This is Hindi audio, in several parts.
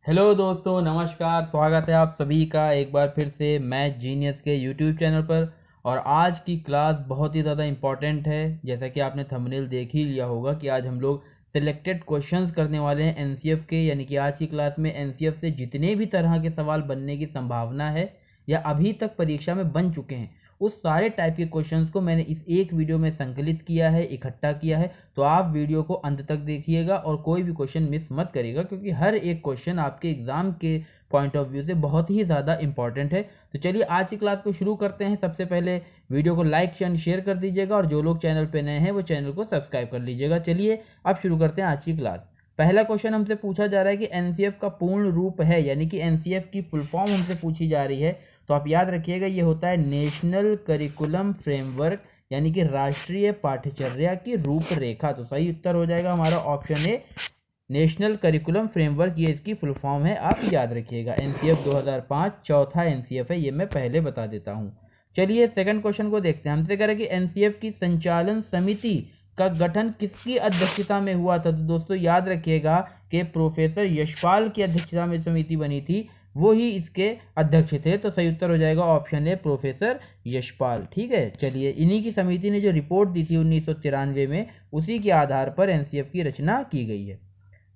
हेलो दोस्तों, नमस्कार। स्वागत है आप सभी का एक बार फिर से मैथ जीनियस के यूट्यूब चैनल पर। और आज की क्लास बहुत ही ज़्यादा इम्पॉर्टेंट है। जैसा कि आपने थंबनेल देख ही लिया होगा कि आज हम लोग सिलेक्टेड क्वेश्चंस करने वाले हैं एनसीएफ के। यानी कि आज की क्लास में एनसीएफ से जितने भी तरह के सवाल बनने की संभावना है या अभी तक परीक्षा में बन चुके हैं, उस सारे टाइप के क्वेश्चंस को मैंने इस एक वीडियो में संकलित किया है, इकट्ठा किया है। तो आप वीडियो को अंत तक देखिएगा और कोई भी क्वेश्चन मिस मत करिएगा, क्योंकि हर एक क्वेश्चन आपके एग्जाम के पॉइंट ऑफ व्यू से बहुत ही ज़्यादा इंपॉर्टेंट है। तो चलिए आज की क्लास को शुरू करते हैं। सबसे पहले वीडियो को लाइक एंड शेयर कर दीजिएगा और जो लोग चैनल पर नए हैं वो चैनल को सब्सक्राइब कर लीजिएगा। चलिए अब शुरू करते हैं आज की क्लास। पहला क्वेश्चन हमसे पूछा जा रहा है कि एनसीएफ का पूर्ण रूप है, यानी कि एनसीएफ की फुल फॉर्म हमसे पूछी जा रही है। तो आप याद रखिएगा, ये होता है नेशनल करिकुलम फ्रेमवर्क, यानी कि राष्ट्रीय पाठ्यचर्या की रूपरेखा। तो सही उत्तर हो जाएगा हमारा option A, national curriculum framework. ये इसकी फुल फॉर्म है, आप याद रखिएगा। एनसीएफ 2005 चौथा एनसीएफ है, ये मैं पहले बता देता हूँ। चलिए सेकंड क्वेश्चन को देखते हैं। हमसे कह रहे हैं कि एनसीएफ की संचालन समिति का गठन किसकी अध्यक्षता में हुआ था। तो दोस्तों याद रखिएगा कि प्रोफेसर यशपाल की अध्यक्षता में समिति बनी थी, वो ही इसके अध्यक्ष थे। तो सही उत्तर हो जाएगा ऑप्शन ए, प्रोफेसर यशपाल। ठीक है, चलिए इन्हीं की समिति ने जो रिपोर्ट दी थी 1993 में, उसी के आधार पर एनसीएफ की रचना की गई है।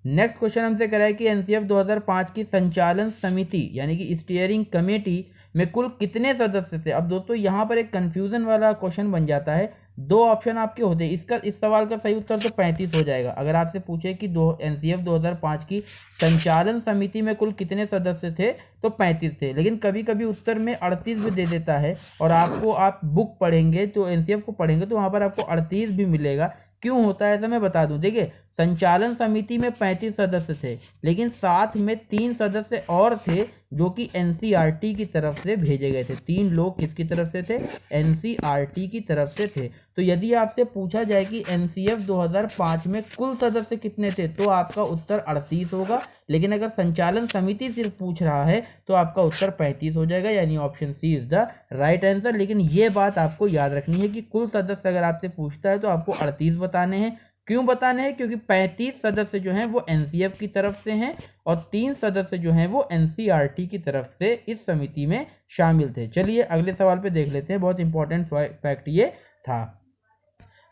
नेक्स्ट क्वेश्चन हमसे करा है कि एनसीएफ 2005 की संचालन समिति यानी कि स्टीयरिंग कमेटी में कुल कितने सदस्य थे। अब दोस्तों यहाँ पर एक कंफ्यूजन वाला क्वेश्चन बन जाता है। दो ऑप्शन आपके होते हैं। इस सवाल का सही उत्तर तो 35 हो जाएगा। अगर आपसे पूछे कि एनसीएफ 2005 की संचालन समिति में कुल कितने सदस्य थे, तो 35 थे। लेकिन कभी कभी उत्तर में 38 भी दे देता है, और आप बुक पढ़ेंगे तो एनसीएफ को पढ़ेंगे तो वहाँ पर आपको 38 भी मिलेगा। क्यों होता है ऐसा मैं बता दूं। देखिए, संचालन समिति में 35 सदस्य थे, लेकिन साथ में 3 सदस्य और थे जो कि एनसीईआरटी की तरफ से भेजे गए थे। 3 लोग किसकी तरफ से थे? एनसीईआरटी की तरफ से थे। तो यदि आपसे पूछा जाए कि एनसीएफ 2005 में कुल सदस्य कितने थे, तो आपका उत्तर 38 होगा। लेकिन अगर संचालन समिति सिर्फ पूछ रहा है तो आपका उत्तर 35 हो जाएगा, यानी option c is the right answer. लेकिन ये बात आपको याद रखनी है कि कुल सदस्य अगर आपसे पूछता है तो आपको 38 बताने हैं। क्यों बताने हैं? क्योंकि 35 सदस्य जो हैं वो एनसीएफ की तरफ से हैं और 3 सदस्य जो हैं वो एनसीईआरटी की तरफ से इस समिति में शामिल थे। चलिए अगले सवाल पे देख लेते हैं। बहुत इंपॉर्टेंट फैक्ट ये था।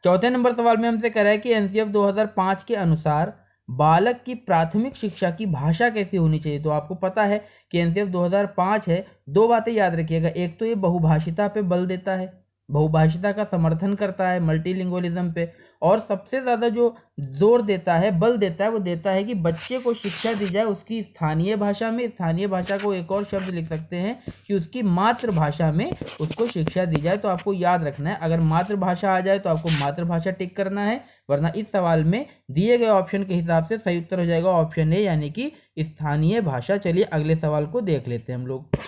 चौथे नंबर सवाल में हमसे कह रहा है कि एनसीएफ 2005 के अनुसार बालक की प्राथमिक शिक्षा की भाषा कैसी होनी चाहिए। तो आपको पता है कि एनसीएफ 2005 है। दो बातें याद रखिएगा। एक तो ये बहुभाषिता पे बल देता है, बहुभाषिता का समर्थन करता है, मल्टीलिंगुअलिज्म पे। और सबसे ज़्यादा जो जोर देता है, बल देता है, वो देता है कि बच्चे को शिक्षा दी जाए उसकी स्थानीय भाषा में। स्थानीय भाषा को एक और शब्द लिख सकते हैं कि उसकी मातृभाषा में उसको शिक्षा दी जाए। तो आपको याद रखना है, अगर मातृभाषा आ जाए तो आपको मातृभाषा टिक करना है, वरना इस सवाल में दिए गए ऑप्शन के हिसाब से सही उत्तर हो जाएगा ऑप्शन ए, यानी कि स्थानीय भाषा। चलिए अगले सवाल को देख लेते हैं हम लोग।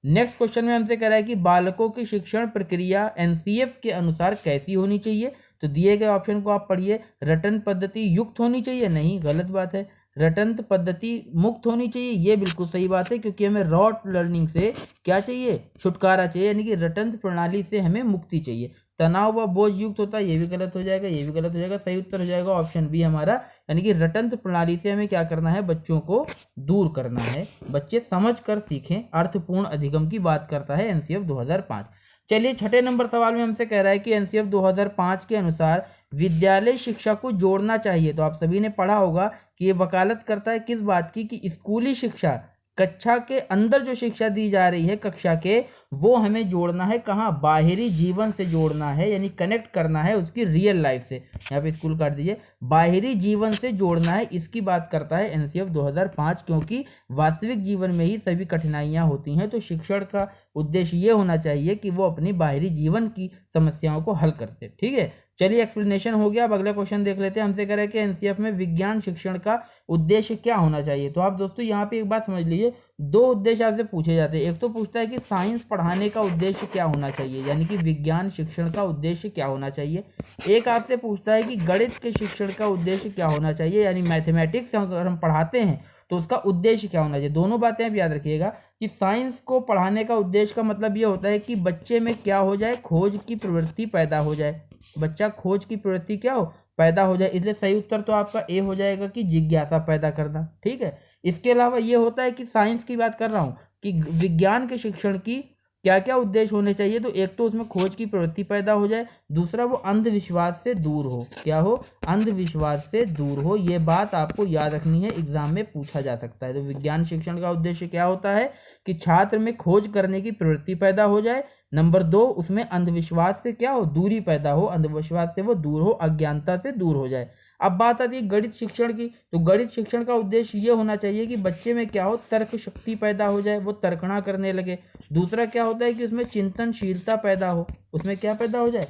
नेक्स्ट क्वेश्चन में हमसे कह रहा है कि बालकों की शिक्षण प्रक्रिया एनसीएफ के अनुसार कैसी होनी चाहिए। तो दिए गए ऑप्शन को आप पढ़िए। रटन पद्धति युक्त होनी चाहिए, नहीं, गलत बात है। रटन पद्धति मुक्त होनी चाहिए, ये बिल्कुल सही बात है, क्योंकि हमें रॉट लर्निंग से क्या चाहिए? छुटकारा चाहिए, यानी कि रटन प्रणाली से हमें मुक्ति चाहिए। तनाव व बोझ युक्त होता है, ये भी गलत हो जाएगा, ये भी गलत हो जाएगा। सही उत्तर हो जाएगा ऑप्शन बी हमारा, यानी कि रटंत्र प्रणाली से हमें क्या करना है? बच्चों को दूर करना है। बच्चे समझ कर सीखें, अर्थपूर्ण अधिगम की बात करता है एनसीएफ 2005। चलिए छठे नंबर सवाल में हमसे कह रहा है कि एनसीएफ 2005 के अनुसार विद्यालय शिक्षा को जोड़ना चाहिए। तो आप सभी ने पढ़ा होगा कि ये वकालत करता है किस बात की? कि स्कूली शिक्षा, कक्षा के अंदर जो शिक्षा दी जा रही है कक्षा के, वो हमें जोड़ना है। कहाँ? बाहरी जीवन से जोड़ना है, यानी कनेक्ट करना है उसकी रियल लाइफ से। यहाँ पे स्कूल काट दीजिए, बाहरी जीवन से जोड़ना है, इसकी बात करता है एनसीएफ 2005। क्योंकि वास्तविक जीवन में ही सभी कठिनाइयाँ होती हैं, तो शिक्षण का उद्देश्य ये होना चाहिए कि वो अपनी बाहरी जीवन की समस्याओं को हल करते। ठीक है, चलिए एक्सप्लेनेशन हो गया। अब अगला क्वेश्चन देख लेते हैं। हमसे कह रहे हैं कि एनसीएफ में विज्ञान शिक्षण का उद्देश्य क्या होना चाहिए। तो आप दोस्तों यहाँ पे एक बात समझ लीजिए, दो उद्देश्य आपसे पूछे जाते हैं। एक तो पूछता है कि साइंस पढ़ाने का उद्देश्य क्या होना चाहिए, यानी कि विज्ञान शिक्षण का उद्देश्य क्या होना चाहिए। एक आपसे पूछता है कि गणित के शिक्षण का उद्देश्य क्या होना चाहिए, यानी मैथमेटिक्स अगर हम पढ़ाते हैं तो उसका उद्देश्य क्या होना चाहिए। दोनों बातें आप याद रखिएगा कि साइंस को पढ़ाने का उद्देश्य का मतलब ये होता है कि बच्चे में क्या हो जाए? खोज की प्रवृत्ति पैदा हो जाए। बच्चा खोज की प्रवृत्ति क्या हो? पैदा हो जाए, इसलिए सही उत्तर तो आपका ए हो जाएगा कि जिज्ञासा पैदा करना। ठीक है, इसके अलावा ये होता है कि साइंस की बात कर रहा हूँ कि विज्ञान के शिक्षण की क्या क्या उद्देश्य होने चाहिए, तो एक तो उसमें खोज की प्रवृत्ति पैदा हो जाए, दूसरा वो अंधविश्वास से दूर हो। क्या हो? अंधविश्वास से दूर हो। ये बात आपको याद रखनी है, एग्जाम में पूछा जा सकता है। तो विज्ञान शिक्षण का उद्देश्य क्या होता है कि छात्र में खोज करने की प्रवृत्ति पैदा हो जाए। नंबर 2, उसमें अंधविश्वास से क्या हो? दूरी पैदा हो, अंधविश्वास से वो दूर हो, अज्ञानता से दूर हो जाए। अब बात आती है गणित शिक्षण की, तो गणित शिक्षण का उद्देश्य ये होना चाहिए कि बच्चे में क्या हो? तर्क शक्ति पैदा हो जाए, वो तर्कणा करने लगे। दूसरा क्या होता है कि उसमें चिंतनशीलता पैदा हो, उसमें क्या पैदा हो जाए?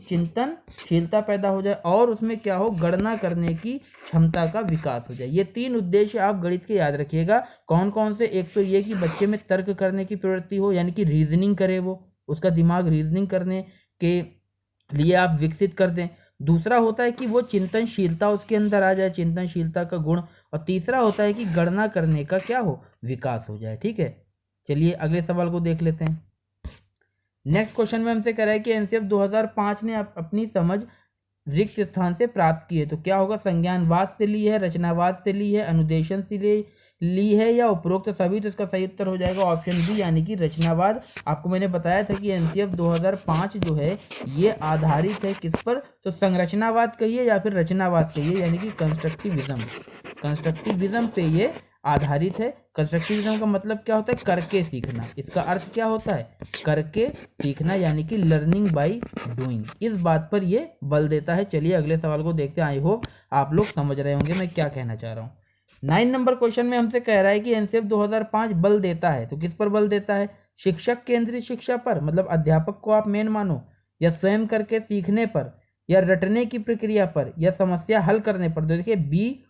चिंतनशीलता पैदा हो जाए, और उसमें क्या हो? गणना करने की क्षमता का विकास हो जाए। ये 3 उद्देश्य आप गणित के याद रखिएगा। कौन कौन से? एक तो ये कि बच्चे में तर्क करने की प्रवृत्ति हो, यानी कि रीजनिंग करे, वो उसका दिमाग रीजनिंग करने के लिए आप विकसित कर दें। दूसरा होता है कि वो चिंतनशीलता उसके अंदर आ जाए, चिंतनशीलता का गुण। और तीसरा होता है कि गणना करने का क्या हो? विकास हो जाए। ठीक है, चलिए अगले सवाल को देख लेते हैं। नेक्स्ट क्वेश्चन में हमसे कह रहा है कि एनसीएफ 2005 ने अपनी समझ रिक्त स्थान से प्राप्त की है, तो क्या होगा? संज्ञानवाद से ली है, रचनावाद से ली है, अनुदेशन से ली है, या उपरोक्त सभी। तो इसका सही उत्तर हो जाएगा ऑप्शन बी, यानी कि रचनावाद। आपको मैंने बताया था कि एनसीएफ 2005 जो है ये आधारित है किस पर? तो संरचनावाद कहिए या फिर रचनावाद कहिए, यानी कि कंस्ट्रक्टिविज्म। कंस्ट्रक्टिविज्म पे ये आधारित है। कंस्ट्रक्टिविज्म का मतलब क्या होता है? करके सीखना। इसका अर्थ क्या होता है? करके सीखना, यानी कि लर्निंग बाय डूइंग। इस बात पर ये बल देता है। चलिए अगले सवाल को देखते हैं। आई होप आप लोग समझ रहे होंगे मैं क्या कहना चाह रहा हूँ। 9 नंबर क्वेश्चन में हमसे कह रहा है कि एनसीएफ 2005 बल देता है, तो किस पर बल देता है? शिक्षक केंद्रित शिक्षा पर, मतलब अध्यापक को आप मेन मानो, या स्वयं करके सीखने पर, या रटने की प्रक्रिया पर, या समस्या हल करने पर। तो देखिए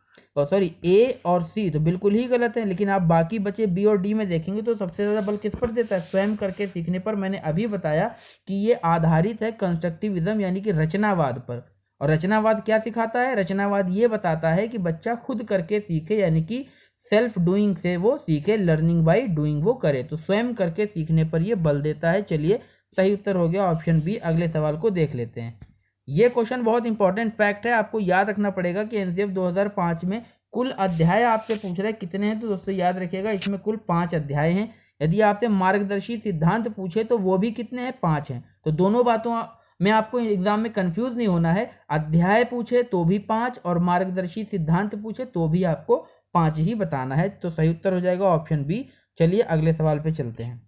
ए और सी तो बिल्कुल ही गलत है, लेकिन आप बाकी बचे बी और डी में देखेंगे तो सबसे ज्यादा बल किस पर देता है? स्वयं करके सीखने पर। मैंने अभी बताया कि ये आधारित है कंस्ट्रक्टिविज्म यानी कि रचनावाद पर। और रचनावाद क्या सिखाता है? रचनावाद ये बताता है कि बच्चा खुद करके सीखे, यानी कि सेल्फ डूइंग से वो सीखे, लर्निंग बाय डूइंग वो करे। तो स्वयं करके सीखने पर ये बल देता है। चलिए सही उत्तर हो गया ऑप्शन बी। अगले सवाल को देख लेते हैं। ये क्वेश्चन बहुत इंपॉर्टेंट फैक्ट है, आपको याद रखना पड़ेगा कि एनसीएफ 2005 में कुल अध्याय आपसे पूछ रहा है कितने हैं, तो दोस्तों याद रखिएगा इसमें कुल 5 अध्याय हैं। यदि आपसे मार्गदर्शी सिद्धांत पूछे तो वो भी कितने हैं? 5 हैं। तो दोनों बातों में आपको एग्जाम में कंफ्यूज नहीं होना है। अध्याय पूछे तो भी 5 और मार्गदर्शी सिद्धांत पूछे तो भी आपको 5 ही बताना है। तो सही उत्तर हो जाएगा ऑप्शन बी। चलिए अगले सवाल पे चलते हैं।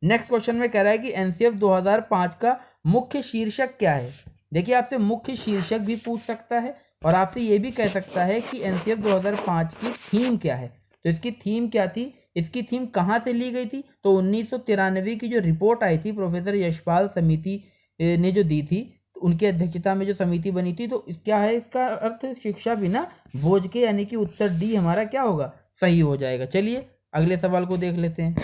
नेक्स्ट क्वेश्चन में कह रहा है कि एनसीएफ 2005 का मुख्य शीर्षक क्या है? देखिए आपसे मुख्य शीर्षक भी पूछ सकता है और आपसे ये भी कह सकता है कि एनसीएफ 2005 की थीम क्या है। तो इसकी थीम क्या थी? इसकी थीम कहाँ से ली गई थी? तो 1993 की जो रिपोर्ट आई थी प्रोफेसर यशपाल समिति ने जो दी थी, उनकी अध्यक्षता में जो समिति बनी थी, तो क्या है इसका अर्थ? शिक्षा बिना बोझ के, यानी कि उत्तर डी हमारा क्या होगा? सही हो जाएगा। चलिए अगले सवाल को देख लेते हैं।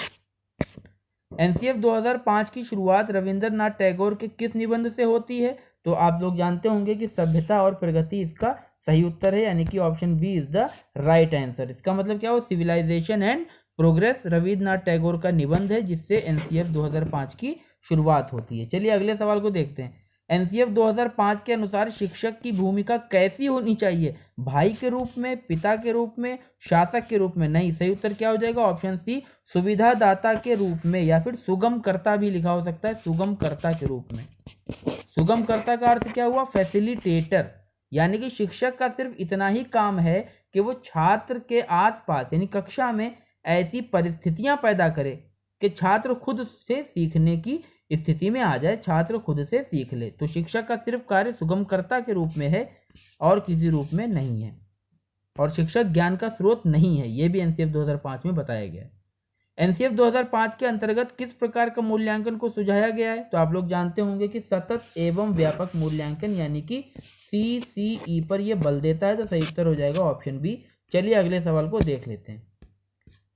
एनसीएफ 2005 की शुरुआत रविंद्रनाथ टैगोर के किस निबंध से होती है? तो आप लोग जानते होंगे कि सभ्यता और प्रगति इसका सही उत्तर है, यानी कि option b is the right answer. इसका मतलब क्या हो? Civilisation and progress Rabindranath Tagore का निबंध है जिससे एनसीएफ 2005 की शुरुआत होती है। चलिए अगले सवाल को देखते हैं। एनसीएफ 2005 के अनुसार शिक्षक की भूमिका कैसी होनी चाहिए? भाई के रूप में, पिता के रूप में, शासक के रूप में? नहीं, सही उत्तर क्या हो जाएगा? ऑप्शन सी, सुविधादाता के रूप में, या फिर सुगमकर्ता भी लिखा हो सकता है, सुगमकर्ता के रूप में। सुगमकर्ता का अर्थ क्या हुआ? फैसिलिटेटर। यानी कि शिक्षक का सिर्फ इतना ही काम है कि वो छात्र के आसपास यानी कक्षा में ऐसी परिस्थितियां पैदा करे कि छात्र खुद से सीखने की स्थिति में आ जाए, छात्र खुद से सीख ले। तो शिक्षक का सिर्फ कार्य सुगमकर्ता के रूप में है और किसी रूप में नहीं है। और शिक्षक ज्ञान का स्रोत नहीं है, यह भी एनसीएफ 2005 में बताया गया है। एनसीएफ 2005 के अंतर्गत किस प्रकार का मूल्यांकन को सुझाया गया है? तो आप लोग जानते होंगे कि सतत एवं व्यापक मूल्यांकन यानी कि CCE पर यह बल देता है। तो सही उत्तर हो जाएगा ऑप्शन बी। चलिए अगले सवाल को देख लेते हैं।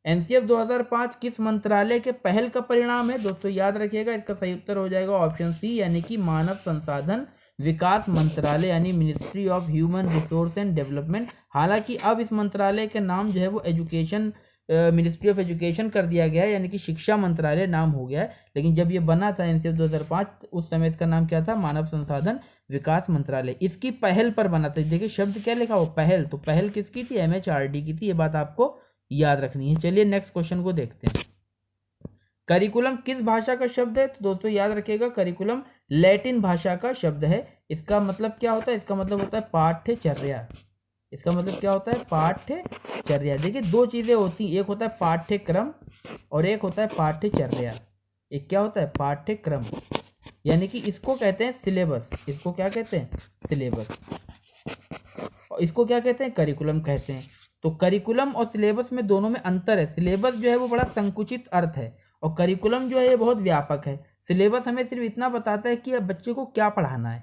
एनसीएफ 2005 किस मंत्रालय के पहल का परिणाम है? दोस्तों याद रखिएगा इसका सही उत्तर हो जाएगा ऑप्शन सी, यानी कि मानव संसाधन विकास मंत्रालय यानी ministry of human resource and development. हालांकि अब इस मंत्रालय का नाम जो है वो एजुकेशन मिनिस्ट्री ऑफ एजुकेशन कर दिया गया है, यानी कि शिक्षा मंत्रालय नाम हो गया है। लेकिन जब ये बना था एनसीएफ 2005, उस समय इसका नाम क्या था, मानव संसाधन विकास मंत्रालय। इसकी पहल पर बना था। देखिए शब्द क्या लिखा हो, पहल, तो पहल किसकी थी, एमएचआरडी की थी। ये बात आपको याद रखनी है। चलिए नेक्स्ट क्वेश्चन को देखते हैं। करिकुलम किस भाषा का शब्द है, तो दोस्तों याद रखिएगा करिकुलम लैटिन भाषा का शब्द है। इसका मतलब क्या होता है, इसका मतलब होता है पाठ्यचर्या। इसका मतलब क्या होता है, पाठ्यचर्या। देखिए दो चीजें होती हैं, एक होता है पाठ्यक्रम और एक होता है पाठ्यचर्या। एक क्या होता है, पाठ्यक्रम, यानी कि इसको कहते हैं सिलेबस। इसको क्या कहते हैं, सिलेबस। और इसको क्या कहते हैं, करिकुलम कहते हैं। तो करिकुलम और सिलेबस में दोनों में अंतर है। सिलेबस जो है वो बड़ा संकुचित अर्थ है और करिकुलम जो है ये बहुत व्यापक है। सिलेबस हमें सिर्फ इतना बताता है कि अब बच्चे को क्या पढ़ाना है,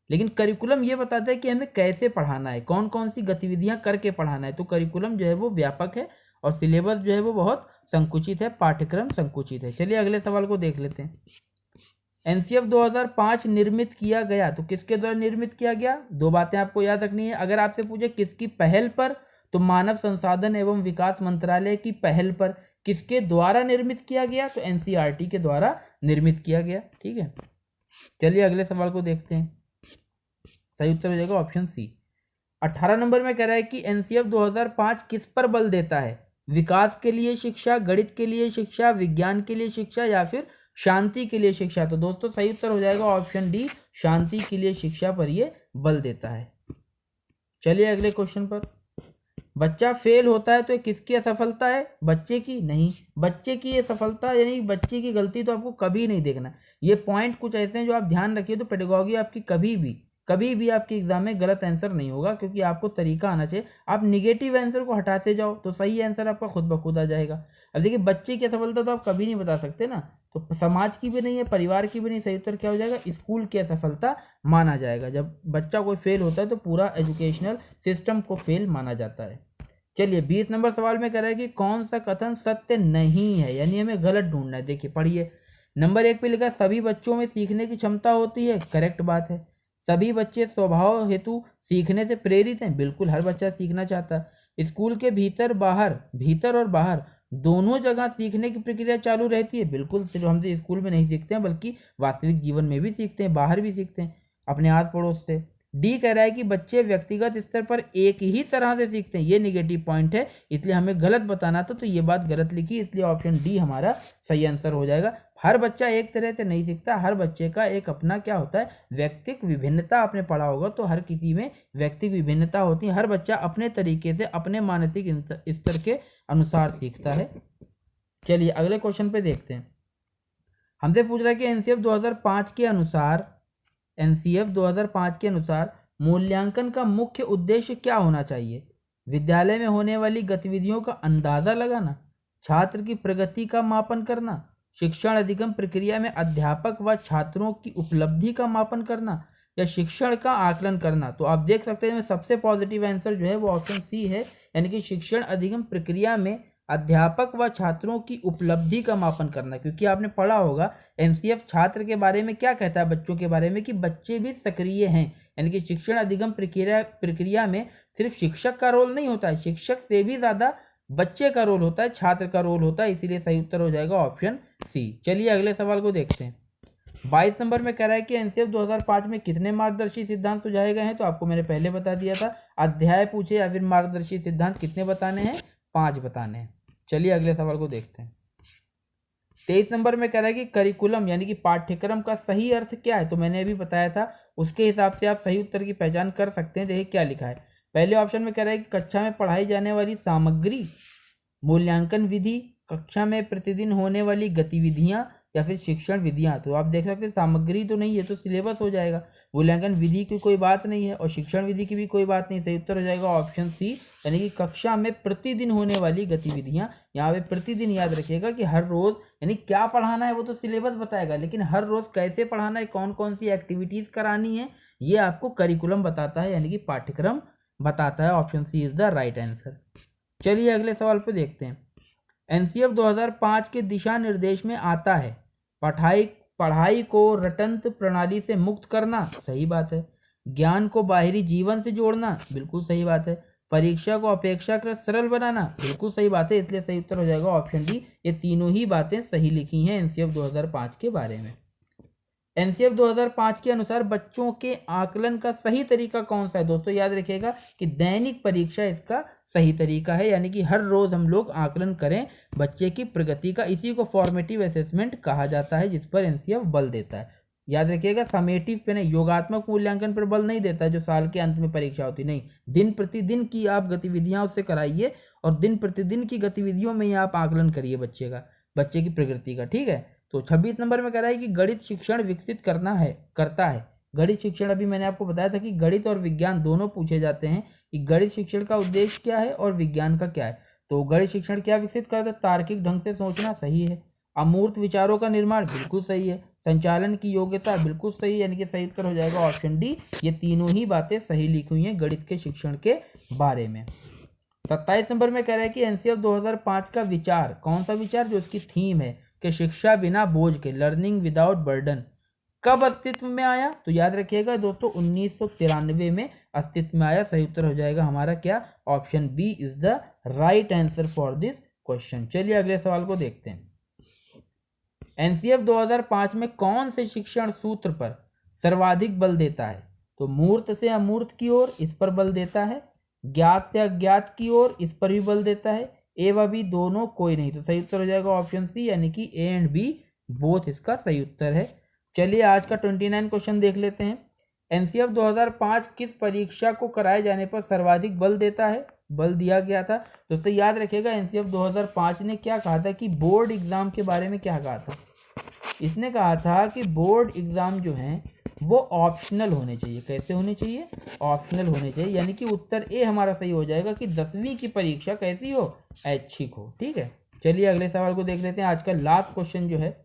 लेकिन करिकुलम ये बताता है कि हमें कैसे पढ़ाना है, कौन कौन सी गतिविधियां करके पढ़ाना है। तो करिकुलम जो है वो व्यापक है और सिलेबस जो है वो बहुत संकुचित है, पाठ्यक्रम संकुचित है। चलिए अगले सवाल को देख लेते हैं। एनसीएफ 2005 निर्मित किया गया, तो किसके द्वारा निर्मित किया गया, दो बातें आपको याद रखनी है। अगर आपसे पूछे किसकी पहल पर, तो मानव संसाधन एवं विकास मंत्रालय की पहल पर। किसके द्वारा निर्मित किया गया, तो एनसीईआरटी के द्वारा निर्मित किया गया। ठीक है, चलिए अगले सवाल को देखते हैं। सही उत्तर हो जाएगा ऑप्शन सी। 18 नंबर में कह रहा है कि एनसीएफ 2005 किस पर बल देता है, विकास के लिए शिक्षा, गणित के लिए शिक्षा, विज्ञान के लिए शिक्षा या फिर शांति के लिए शिक्षा। तो दोस्तों सही उत्तर हो जाएगा ऑप्शन डी, शांति के लिए शिक्षा पर यह बल देता है। चलिए अगले क्वेश्चन पर। बच्चा फेल होता है तो ये किसकी असफलता है, बच्चे की? नहीं, बच्चे की ये सफलता यानी बच्चे की गलती तो आपको कभी नहीं देखना। ये पॉइंट कुछ ऐसे हैं जो आप ध्यान रखिए, तो पेडागोजी आपकी कभी भी आपके एग्जाम में गलत आंसर नहीं होगा, क्योंकि आपको तरीका आना चाहिए। आप निगेटिव आंसर को हटाते जाओ तो सही आंसर आपका खुद ब खुद आ जाएगा। अब देखिए बच्चे की असफलता तो आप कभी नहीं बता सकते ना, तो समाज की भी नहीं है, परिवार की भी नहीं। सही उत्तर क्या हो जाएगा, स्कूल की असफलता माना जाएगा। जब बच्चा कोई फेल होता है तो पूरा एजुकेशनल सिस्टम को फेल माना जाता है। चलिए 20 नंबर सवाल में कह रहा है कि कौन सा कथन सत्य नहीं है, यानी हमें गलत ढूंढना है। देखिए पढ़िए, नंबर 1 पे लिखा है सभी बच्चों में सीखने की क्षमता होती है, करेक्ट बात है। सभी बच्चे स्वभाव हेतु सीखने से प्रेरित हैं, बिल्कुल, हर बच्चा सीखना चाहता है। स्कूल के भीतर और बाहर दोनों जगह सीखने की प्रक्रिया चालू रहती है, बिल्कुल, सिर्फ हम तो स्कूल में नहीं सीखते हैं बल्कि वास्तविक जीवन में भी सीखते हैं, बाहर भी सीखते हैं, अपने आस पड़ोस से। डी कह रहा है कि बच्चे व्यक्तिगत स्तर पर एक ही तरह से सीखते हैं, ये निगेटिव पॉइंट है, इसलिए हमें गलत बताना था, तो ये बात गलत लिखी, इसलिए ऑप्शन डी हमारा सही आंसर हो जाएगा। हर बच्चा एक तरह से नहीं सीखता, हर बच्चे का एक अपना क्या होता है, व्यक्तिक विभिन्नता। आपने पढ़ा होगा तो हर किसी में व्यक्तिक विभिन्नता होती है, हर बच्चा अपने तरीके से अपने मानसिक स्तर के अनुसार सीखता है। चलिए अगले क्वेश्चन पे देखते हैं। हमसे पूछ रहा है कि एनसीएफ 2005 के अनुसार मूल्यांकन का मुख्य उद्देश्य क्या होना चाहिए। विद्यालय में होने वाली गतिविधियों का अंदाजा लगाना, छात्र की प्रगति का मापन करना, शिक्षण अधिगम प्रक्रिया में अध्यापक व छात्रों की उपलब्धि का मापन करना, या शिक्षण का आकलन करना। तो आप देख सकते हैं सबसे पॉजिटिव आंसर जो है वो ऑप्शन सी है, यानी कि शिक्षण अधिगम प्रक्रिया में अध्यापक व छात्रों की उपलब्धि का मापन करना। क्योंकि आपने पढ़ा होगा एनसीएफ छात्र के बारे में क्या कहता है, बच्चों के बारे में, कि बच्चे भी सक्रिय हैं, यानी कि शिक्षण अधिगम प्रक्रिया में सिर्फ शिक्षक का रोल नहीं होता है, शिक्षक से भी ज्यादा बच्चे का रोल होता है, छात्र का रोल होता है, इसीलिए सही उत्तर हो जाएगा ऑप्शन सी। चलिए अगले सवाल को देखते हैं। 22 नंबर में कह रहा है कि एनसीएफ 2005 में कितने मार्गदर्शी सिद्धांत सुझाए गए हैं, तो आपको मैंने पहले बता दिया था। अध्याय पूछे या फिर मार्गदर्शी सिद्धांत कितने बताने हैं, 5 बताने हैं। चलिए अगले सवाल को देखते हैं। 23 नंबर में कह रहा है कि करिकुलम यानी कि पाठ्यक्रम का सही अर्थ क्या है, तो मैंने अभी बताया था, उसके हिसाब से आप सही उत्तर की पहचान कर सकते हैं। देखिए क्या लिखा है, पहले ऑप्शन में कह रहा है कि कक्षा में पढ़ाई जाने वाली सामग्री, मूल्यांकन विधि, कक्षा में प्रतिदिन होने वाली गतिविधियां या फिर शिक्षण विधियां। तो आप देख सकते हैं सामग्री तो नहीं है तो सिलेबस हो जाएगा, मूल्यांकन विधि की कोई बात नहीं है और शिक्षण विधि की भी कोई बात नहीं। सही उत्तर हो जाएगा ऑप्शन सी, यानी कि कक्षा में प्रतिदिन होने वाली गतिविधियां। यहाँ पे प्रतिदिन याद रखिएगा कि हर रोज यानी क्या पढ़ाना है वो तो सिलेबस बताएगा, लेकिन हर रोज कैसे पढ़ाना है, कौन कौन सी एक्टिविटीज करानी है, ये आपको करिकुलम बताता है, यानी कि पाठ्यक्रम बताता है। Option c is the right answer. चलिए अगले सवाल पे देखते हैं। एनसीएफ 2005 के दिशा निर्देश में आता है पढ़ाई को रटंत प्रणाली से मुक्त करना, सही बात है। ज्ञान को बाहरी जीवन से जोड़ना, बिल्कुल सही बात है। परीक्षा को अपेक्षाकृत सरल बनाना, बिल्कुल सही बात है, इसलिए सही उत्तर हो जाएगा ऑप्शन डी। ये तीनों ही बातें सही लिखी हैं एनसीएफ 2005 के बारे में। एनसीएफ 2005 के अनुसार बच्चों के आकलन का सही तरीका कौन सा है? दोस्तों याद रखिएगा कि दैनिक परीक्षा इसका सही तरीका है, यानी कि हर रोज हम लोग आकलन करें बच्चे की प्रगति का। इसी को फॉर्मेटिव असेसमेंट कहा जाता है, जिस पर एनसीएफ बल देता है। याद रखिएगा, समेटिव पे नहीं, योगात्मक मूल्यांकन पर बल नहीं देता जो साल के अंत में परीक्षा होती, नहीं। दिन प्रतिदिन की आप गतिविधियां उससे कराइए और दिन प्रतिदिन की गतिविधियों में ही आप आकलन करिए बच्चे की प्रगति का, ठीक है। तो 26 नंबर में कह रहा है कि गणित शिक्षण विकसित करता है। गणित शिक्षण, अभी मैंने आपको बताया था कि गणित और विज्ञान दोनों पूछे जाते हैं कि गणित शिक्षण का उद्देश्य क्या है और विज्ञान का क्या है। तो गणित शिक्षण क्या विकसित करता है? तार्किक ढंग से सोचना, सही है। अमूर्त विचारों का निर्माण, बिल्कुल सही है। संचालन की योग्यता, बिल्कुल सही है, यानी कि सही उत्तर हो जाएगा ऑप्शन डी। ये तीनों ही बातें सही लिखी हुई हैं गणित के शिक्षण के बारे में। 27 नंबर में कह रहा है कि एनसीएफ 2005 का विचार, कौन सा विचार? जो इसकी थीम है कि शिक्षा बिना बोझ के, लर्निंग विदाउट बर्डन, कब अस्तित्व में आया? तो याद रखिएगा दोस्तों 1993 में अस्तित्व में आया। सही उत्तर हो जाएगा हमारा क्या? Option b is the right answer for this question. चलिए अगले सवाल को देखते हैं। एनसीएफ 2005 में कौन से शिक्षण सूत्र पर सर्वाधिक बल देता है? तो मूर्त से अमूर्त की ओर, इस पर बल देता है। ज्ञात से अज्ञात की ओर, इस पर भी बल देता है। ए व बी दोनों, कोई नहीं। तो सही उत्तर हो जाएगा ऑप्शन सी, यानी कि ए एंड बी बोथ इसका सही उत्तर है। चलिए आज का 29 क्वेश्चन देख लेते हैं। एनसीएफ 2005 किस परीक्षा को कराए जाने पर सर्वाधिक बल देता है? बल दिया गया था दोस्तों, याद रखिएगा एनसीएफ 2005 ने क्या कहा था कि बोर्ड एग्जाम के बारे में क्या कहा था? इसने कहा था कि बोर्ड एग्जाम जो हैं वो ऑप्शनल होने चाहिए। कैसे होने चाहिए? ऑप्शनल होने चाहिए, यानी कि उत्तर ए हमारा सही हो जाएगा कि 10वीं की परीक्षा कैसी हो? ऐच्छिक हो, ठीक है। चलिए अगले सवाल को देख लेते हैं। आज का लास्ट क्वेश्चन जो है,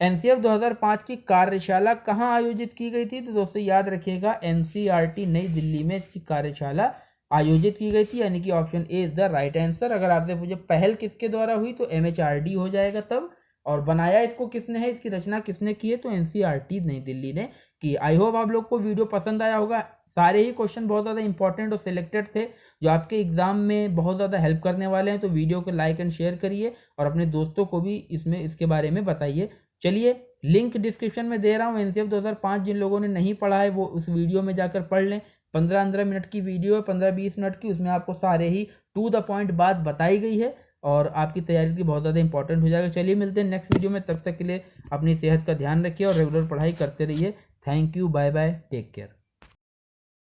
एनसीएफ 2005 की कार्यशाला कहाँ आयोजित की गई थी? तो दोस्तों याद रखिएगा एनसीईआरटी नई दिल्ली में इसकी कार्यशाला आयोजित की गई थी, यानी कि option A is the right answer. अगर आपसे पूछे पहल किसके द्वारा हुई तो एमएचआरडी हो जाएगा तब, और बनाया इसको किसने है, इसकी रचना किसने की है? तो एनसीईआरटी नई दिल्ली ने की। आई होप आप लोग को वीडियो पसंद आया होगा। सारे ही क्वेश्चन बहुत ज़्यादा इंपॉर्टेंट और सिलेक्टेड थे जो आपके एग्जाम में बहुत ज़्यादा हेल्प करने वाले हैं। तो वीडियो को लाइक एंड शेयर करिए और अपने दोस्तों को भी इसके बारे में बताइए। चलिए लिंक डिस्क्रिप्शन में दे रहा हूँ। एनसीएफ 2005 जिन लोगों ने नहीं पढ़ा है वो उस वीडियो में जाकर पढ़ लें। 15-15 मिनट की वीडियो है, 15-20 मिनट की, उसमें आपको सारे ही टू द पॉइंट बात बताई गई है और आपकी तैयारी की बहुत ज़्यादा इंपॉर्टेंट हो जाएगा। चलिए मिलते हैं नेक्स्ट वीडियो में, तब तक के लिए अपनी सेहत का ध्यान रखिए और रेगुलर पढ़ाई करते रहिए। Thank you, bye bye, take care.